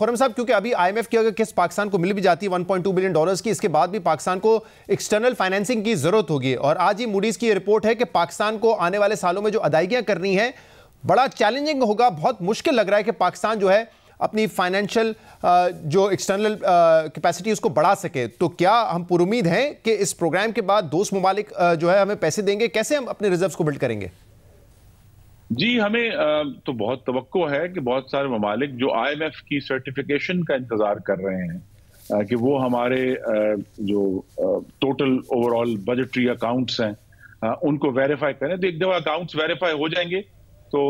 खुर्रम साहब, क्योंकि अभी आईएमएफ की अगर किस्त पाकिस्तान को मिल भी जाती है 1.2 बिलियन डॉलर्स की, इसके बाद भी पाकिस्तान को एक्सटर्नल फाइनेंसिंग की जरूरत होगी। और आज ही मूडीज की रिपोर्ट है कि पाकिस्तान को आने वाले सालों में जो अदायगियां करनी है बड़ा चैलेंजिंग होगा। बहुत मुश्किल लग रहा है कि पाकिस्तान जो है अपनी फाइनेंशियल जो एक्सटर्नल कैपेसिटी उसको बढ़ा सके। तो क्या हम पुरुमीद हैं कि इस प्रोग्राम के बाद दोस्त ममालिक जो है हमें पैसे देंगे? कैसे हम अपने रिजर्व्स को बिल्ड करेंगे? जी, हमें तो बहुत तवक्को है कि बहुत सारे ममालिक जो आईएमएफ की सर्टिफिकेशन का इंतजार कर रहे हैं कि वो हमारे जो टोटल ओवरऑल बजटरी अकाउंट्स हैं उनको वेरीफाई करें। तो एक दफा अकाउंट्स वेरीफाई हो जाएंगे तो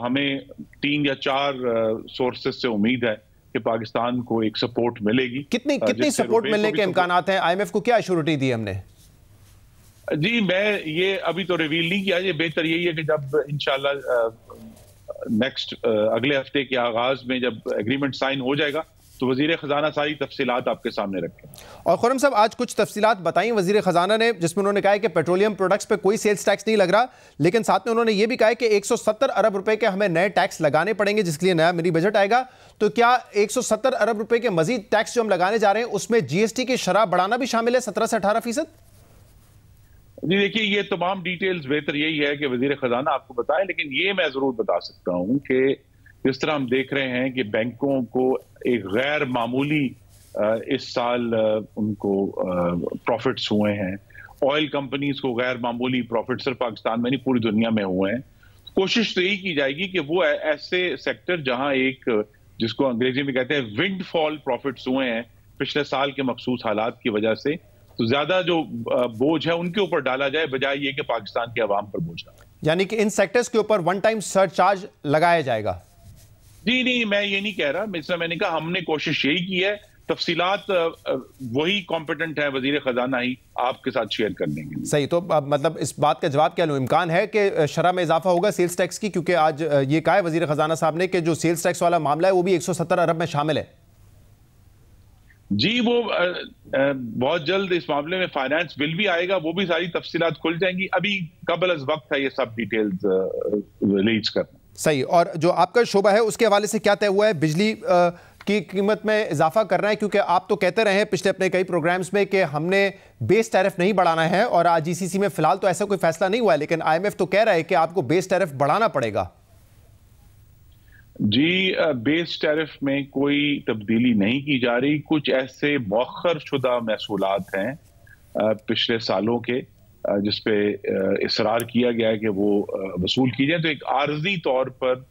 हमें 3 या 4 सोर्सेस से उम्मीद है कि पाकिस्तान को एक सपोर्ट मिलेगी। कितनी सपोर्ट मिलने के इम्कान हैं? आईएमएफ को क्या एश्योरिटी दी हमने? जी, मैं ये अभी तो रिवील नहीं किया। ये बेहतर यही है कि जब इंशाल्लाह नेक्स्ट अगले हफ्ते के आगाज में जब एग्रीमेंट साइन हो जाएगा तो वजीर खजाना सारी तफसीलात आपके सामने रखें। और खुर्रम साहब, आज कुछ तफसीलात बताई वजीर खजाना ने, जिसमें उन्होंने कहा है कि पेट्रोलियम प्रोडक्ट्स पे कोई सेल्स टैक्स नहीं लग रहा, लेकिन साथ में उन्होंने ये भी कहा है कि 170 अरब रुपए के हमें नए टैक्स लगाने पड़ेंगे, जिसके लिए नया मिनी बजट आएगा। तो क्या 170 अरब रुपए के मजीद टैक्स जो हम लगाने जा रहे हैं उसमें जीएसटी की शरह बढ़ाना भी शामिल है 17 से 18%? जी देखिए, ये तमाम डिटेल्स बेहतर यही है कि वजीर खजाना आपको बताएं, लेकिन ये मैं जरूर बता सकता हूं कि जिस तरह हम देख रहे हैं कि बैंकों को एक गैर मामूली इस साल उनको प्रॉफिट्स हुए हैं, ऑयल कंपनीज को गैर मामूली प्रॉफिट सिर्फ पाकिस्तान में नहीं पूरी दुनिया में हुए हैं। कोशिश तो यही की जाएगी कि वो ऐसे सेक्टर जहां एक जिसको अंग्रेजी में कहते हैं विंडफॉल प्रॉफिट्स हुए हैं पिछले साल के मखसूस हालात की वजह से, तो ज्यादा जो बोझ है उनके ऊपर डाला जाए बजाय ये कि पाकिस्तान के अवाम पर बोझ डाला। यानी कि इन सेक्टर्स के ऊपर वन टाइम सरचार्ज लगाया जाएगा? जी नहीं, मैं ये नहीं कह रहा। मैंने कहा हमने कोशिश यही की है। तफसीलात वही कॉम्पिटेंट है वजीर खजाना ही आपके साथ शेयर करने के लिए। सही, तो मतलब इस बात का जवाब क्या लूं? इम्कान है कि शरह में इजाफा होगा सेल्स टैक्स की, क्योंकि आज ये कहा है वजीर खजाना साहब ने कि जो सेल्स टैक्स वाला मामला है वो भी 170 अरब में शामिल है। जी, वो बहुत जल्द इस मामले में फाइनेंस बिल भी आएगा, वो भी सारी तफसीलात खुल जाएंगी। अभी कबल अज वक्त है ये सब डिटेल्स रिलीज करना। सही, और जो आपका शोबा है उसके हवाले से क्या तय हुआ है? बिजली की कीमत में इजाफा करना है, क्योंकि आप तो कहते रहे हैं पिछले अपने कई प्रोग्राम्स में कि हमने बेस टैरिफ नहीं बढ़ाना है, और आज जीसीसी में फिलहाल तो ऐसा कोई फैसला नहीं हुआ है, लेकिन आईएमएफ तो कह रहा है कि आपको बेस टैरिफ बढ़ाना पड़ेगा। जी, बेस टैरिफ में कोई तब्दीली नहीं की जा रही। कुछ ऐसे मौखर शुदा महसूलात हैं पिछले सालों के जिसपे इसरार किया गया है कि वो वसूल की जाए, तो एक आर्जी तौर पर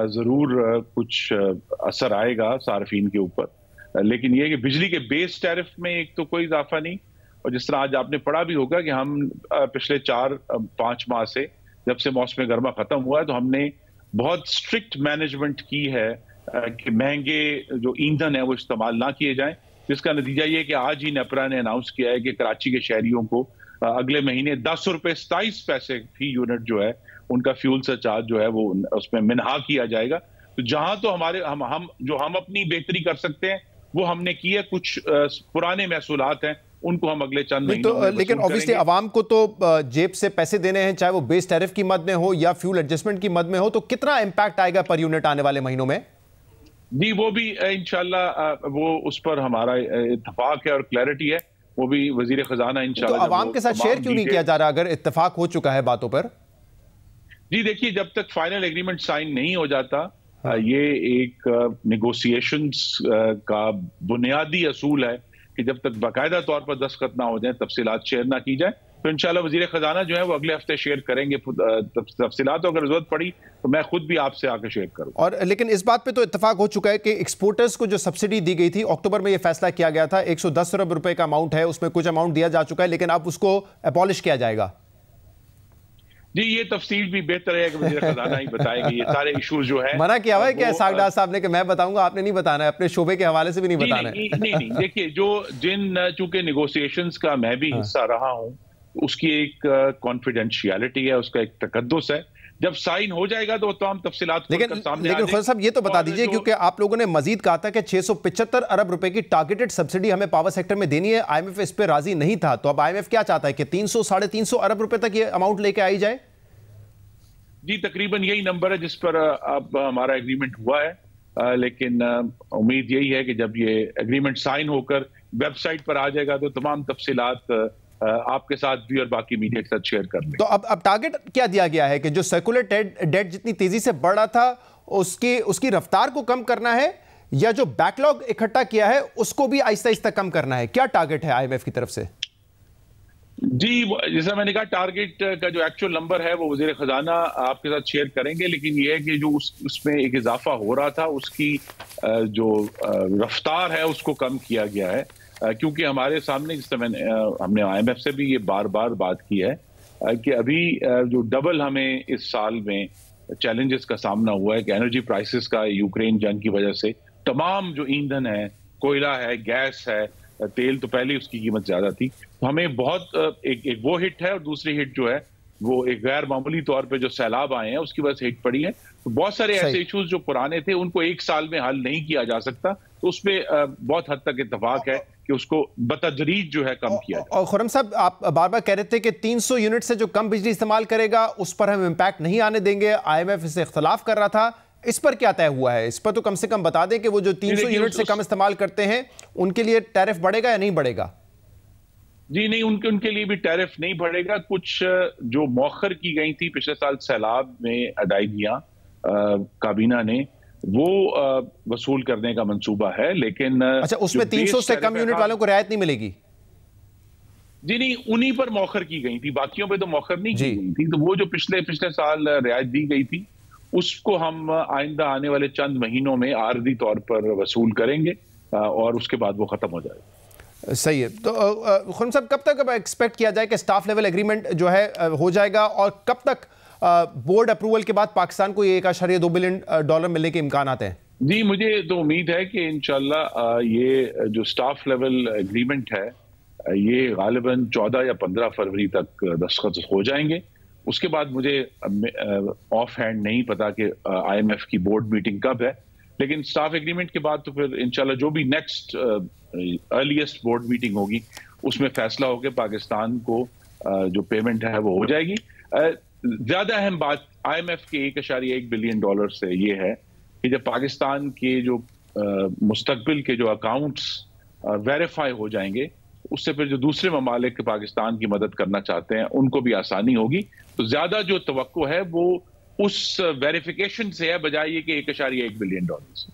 जरूर कुछ असर आएगा सार्फिन के ऊपर। लेकिन ये कि बिजली के बेस टैरिफ में एक तो कोई इजाफा नहीं, और जिस तरह आज आपने पढ़ा भी होगा कि हम पिछले 4-5 माह से जब से मौसम गर्मा खत्म हुआ है तो हमने बहुत स्ट्रिक्ट मैनेजमेंट की है कि महंगे जो ईंधन है वो इस्तेमाल ना किए जाएं, जिसका नतीजा ये है कि आज ही नेपरा ने अनाउंस किया है कि कराची के शहरियों को अगले महीने 10 रुपए 27 पैसे फी यूनिट जो है उनका फ्यूल सरचार्ज जो है वो उसमें मिनहा किया जाएगा। तो जहां तो हमारे हम अपनी बेहतरी कर सकते हैं वो हमने की है। कुछ पुराने महसूलात हैं उनको हम अगले चंद महीनों में लेकिन ऑब्वियसली आवाम को तो जेब से पैसे देने हैं, चाहे वो बेस टैरिफ की मद में हो या फ्यूल एडजस्टमेंट की मद में हो, तो कितना इंपैक्ट आएगा पर यूनिट आने वाले महीनों में? जी, वो भी इंशाल्लाह वो उस पर हमारा इत्तेफाक है और क्लैरिटी है, वो भी वजीर खजाना इंशाल्लाह। तो आवाम के साथ शेयर क्यों नहीं किया जा रहा अगर इत्तेफाक हो चुका है बातों पर? जी देखिए, जब तक फाइनल एग्रीमेंट साइन नहीं हो जाता, ये एक नेगोशिएशंस का बुनियादी असूल है कि जब तक बाकायदा तौर पर दस्तखत ना हो जाए, तफसीलात शेयर ना की जाए, तो इंशाल्लाह वजीर खजाना जो है वो अगले हफ्ते शेयर करेंगे तफसीलात। अगर जरूरत पड़ी तो मैं खुद भी आपसे आकर शेयर करूंगा। और लेकिन इस बात पे तो इत्तेफाक हो चुका है कि एक्सपोर्टर्स को जो सब्सिडी दी गई थी अक्टूबर में, ये फैसला किया गया था 110 अरब रुपए का अमाउंट है, उसमें कुछ अमाउंट दिया जा चुका है, लेकिन अब उसको अबॉलिश किया जाएगा। जी, ये तफसील भी बेहतर है कि वज़ीर खजाना ही बताएंगे। ये सारे इश्यूज जो है मना किया हुआ है क्या सागडार साहब ने कि मैं बताऊंगा, आपने नहीं बताना है, अपने शोबे के हवाले से भी नहीं बताना है? नहीं, देखिए, चूंकि नेगोशिएशंस का मैं भी हिस्सा रहा हूं, उसकी एक कॉन्फिडेंशियलिटी है, उसका एक तकद्दुस है। जब साइन हो जाएगा तो तमाम तफसीलात लेकिन खुद साहब ये तो बता दीजिए, क्योंकि आप लोगों ने मजीद कहा था कि 675 अरब रुपए की टारगेटेड सब्सिडी हमें पावर सेक्टर में देनी है, आईएमएफ इस पे राजी नहीं था, तो अब आईएमएफ क्या चाहता है कि 300-350 अरब रुपए तक ये अमाउंट लेके आई जाए? जी, तकरीबन यही नंबर है जिस पर अब हमारा एग्रीमेंट हुआ है, लेकिन उम्मीद यही है कि जब ये एग्रीमेंट साइन होकर वेबसाइट पर आ जाएगा तो तमाम तफसीलात आपके साथ भी और बाकी मीडिया के साथ शेयर कर लें। तो अब टारगेट क्या दिया गया है कि जो सर्कुलर डेट जितनी तेजी से बढ़ रहा था उसकी रफ्तार को कम करना है, या जो बैकलॉग इकट्ठा किया है उसको भी आहिस्ता आहिस्ता कम करना है? क्या टारगेट है आईएमएफ की तरफ से? जी, जैसा मैंने कहा, टारगेट का जो एक्चुअल नंबर है वो वजीर खजाना आपके साथ शेयर करेंगे, लेकिन ये है कि जो उसमें एक इजाफा हो रहा था उसकी जो रफ्तार है उसको कम किया गया है, क्योंकि हमारे सामने, जिस हमने आईएमएफ से भी ये बार बार बात की है कि अभी जो डबल हमें इस साल में चैलेंजेस का सामना हुआ है कि एनर्जी प्राइसेस का, यूक्रेन जंग की वजह से तमाम जो ईंधन है, कोयला है, गैस है, तेल, तो पहले उसकी कीमत ज्यादा थी, तो हमें बहुत एक वो हिट है, और दूसरी हिट जो है वो एक गैर मामूली तौर पे जो सैलाब आए हैं उसकी वजह से हिट पड़ी है। तो बहुत सारे ऐसे इश्यूज जो पुराने थे उनको एक साल में हल नहीं किया जा सकता, तो उसमें बहुत हद तक इत्तेफाक है कि उसको बतदरीज जो है कम किया जाए। और खुर्रम साहब, आप बार बार कह रहे थे कि 300 यूनिट से जो कम बिजली इस्तेमाल करेगा उस पर हम इम्पैक्ट नहीं आने देंगे, आईएमएफ इससे इख्तलाफ कर रहा था, इस पर क्या तय हुआ है? इस पर तो कम से कम बता दें कि वो जो 300 यूनिट से कम इस्तेमाल करते हैं उनके लिए टैरिफ बढ़ेगा या नहीं बढ़ेगा? जी नहीं, उनके लिए भी टैरिफ नहीं बढ़ेगा। कुछ जो मौखर की गई थी पिछले साल सैलाब में अदायगियां काबीना ने, वो वसूल करने का मंसूबा है, लेकिन अच्छा, उसमें 300 से कम यूनिट वालों को रियायत नहीं मिलेगी? जी नहीं, उन्हीं पर मौखर की गई थी, बाकियों पे तो मौखर नहीं की गई थी। तो वो जो पिछले साल रियायत दी गई थी उसको हम आइंदा आने वाले चंद महीनों में आर्जी तौर पर वसूल करेंगे और उसके बाद वो खत्म हो जाएगा। सही है। तो खुर्रम साहब, कब तक अब एक्सपेक्ट किया जाए कि स्टाफ लेवल एग्रीमेंट जो है हो जाएगा, और कब तक बोर्ड अप्रूवल के बाद पाकिस्तान को ये $1.2 बिलियन मिलने के इम्कान आते हैं? जी, मुझे तो उम्मीद है कि इंशाल्लाह ये जो स्टाफ लेवल एग्रीमेंट है ये गालिबन 14 या 15 फरवरी तक दस्तखत हो जाएंगे। उसके बाद मुझे ऑफ हैंड नहीं पता कि आईएमएफ की बोर्ड मीटिंग कब है, लेकिन स्टाफ एग्रीमेंट के बाद तो फिर इंशाल्लाह जो भी नेक्स्ट अर्लीस्ट बोर्ड मीटिंग होगी उसमें फैसला होकर पाकिस्तान को जो पेमेंट है वो हो जाएगी। ज्यादा अहम बात आईएमएफ के $1.1 बिलियन से ये है कि जब पाकिस्तान के जो मुस्तकबिल के जो अकाउंट्स वेरीफाई हो जाएंगे, उससे फिर जो दूसरे ममालिक पाकिस्तान की मदद करना चाहते हैं उनको भी आसानी होगी। तो ज्यादा जो तवक्को है वो उस वेरिफिकेशन से है, बजाय ये कि $1.1 बिलियन से।